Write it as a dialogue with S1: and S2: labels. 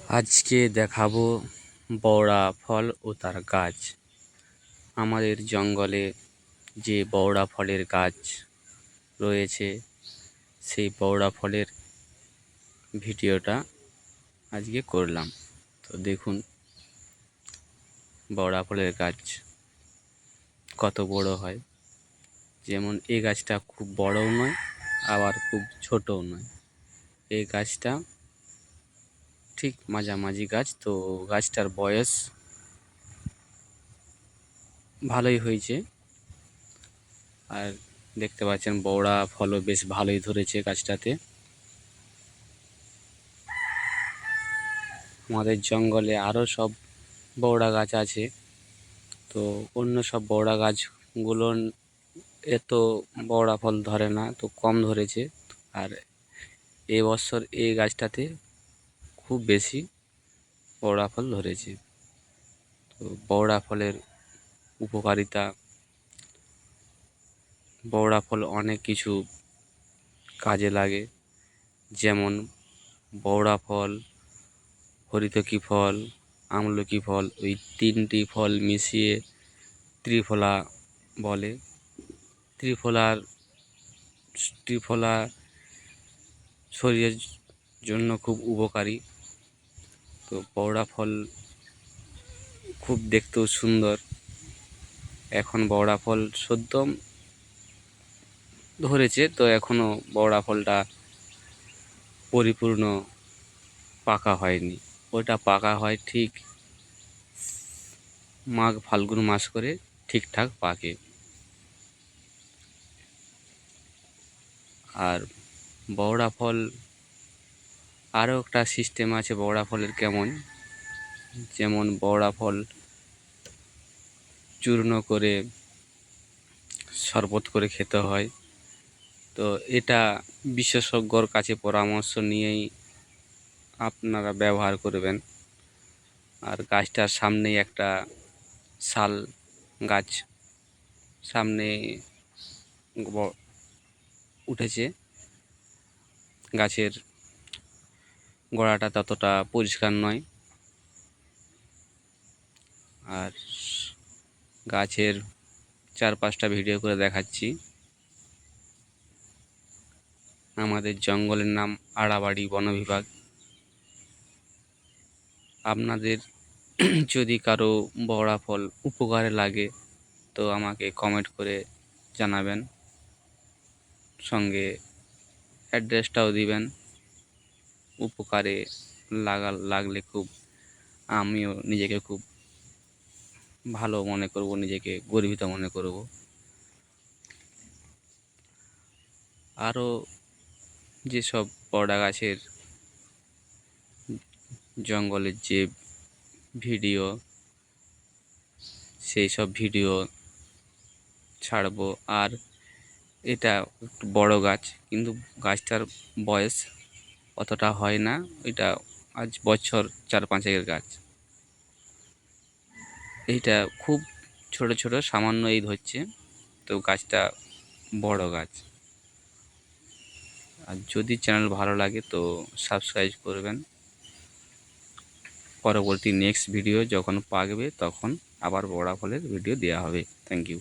S1: আজকে দেখাবো বওড়া ফল ও তার গাছ। আমাদের জঙ্গলে যে বওড়া ফলের গাছ রয়েছে সেই বওড়া ফলের ভিডিওটা আজকে করলাম। তো দেখুন বওড়া ফলের গাছ কত বড় হয়। যেমন এই গাছটা খুব বড়ও নয় আবার খুব ছোটও নয়, এই গাছটা ঠিক মাঝামাঝি গাছ। তো গাছটার বয়স ভালোই হয়েছে, আর দেখতে পাচ্ছেন বওড়া ফলও বেশ ভালোই ধরেছে গাছটাতে। আমাদের জঙ্গলে আরও সব বওড়া গাছ আছে, তো অন্য সব বওড়া গাছগুলো এত বওড়া ফল ধরে না, তো কম ধরেছে। আর এবছর এই গাছটাতে খুব বেশি বওড়া ফল ধরেছে। তো বওড়া ফলের উপকারিতা, বওড়া ফল অনেক কিছু কাজে লাগে। যেমন বওড়া ফল, হরিতকি ফল, আমলকি ফল, ওই তিনটি ফল মিশিয়ে ত্রিফলা বলে। ত্রিফলা শরীরের জন্য খুব উপকারী। তো বওড়া ফল খুব দেখতেও সুন্দর। এখন বওড়া ফল সদ্য ধরেছে, তো এখনও বওড়া ফলটা পরিপূর্ণ পাকা হয়নি। ওটা পাকা হয় ঠিক মাঘ ফাল্গুন মাস করে ঠিকঠাক পাকে। আর বওড়া ফল আরও একটা সিস্টেম আছে বওড়া ফলের কেমন, যেমন বওড়া ফল চূর্ণ করে শরবত করে খেতে হয়। তো এটা বিশেষজ্ঞর কাছে পরামর্শ নিয়েই আপনারা ব্যবহার করবেন। আর গাছটার সামনেই একটা শাল গাছ সামনে উঠেছে, গাছের গোড়াটা ততটা পরিষ্কার নয়। আর গাছের চারপাশটা ভিডিও করে দেখাচ্ছি। আমাদের জঙ্গলের নাম আড়াবাড়ি বন বিভাগ। আপনাদের যদি কারো বওড়া ফল উপকারে লাগে তো আমাকে কমেন্ট করে জানাবেন, সঙ্গে অ্যাড্রেসটাও দিবেন। উপকারে লাগলে খুব আমিও নিজেকে খুব ভালো মনে করব, নিজেকে গর্বিত মনে করব। আরও যেসব বওড়া গাছের জঙ্গলের যে ভিডিও, সেই সব ভিডিও ছাড়বো। আর এটা একটু বড় গাছ, কিন্তু গাছটার বয়স অতটা হয় না। এটা আজ বছর 4-5 গাছ। এইটা খুব ছোট ছোট সামান্য এই ধরছে, তো গাছটা বড় গাছ। আর যদি চ্যানেল ভালো লাগে তো সাবস্ক্রাইব করবেন। পরবর্তী নেক্সট ভিডিও যখন পাকবে তখন আবার বওড়া ফলের ভিডিও দেওয়া হবে। Thank you.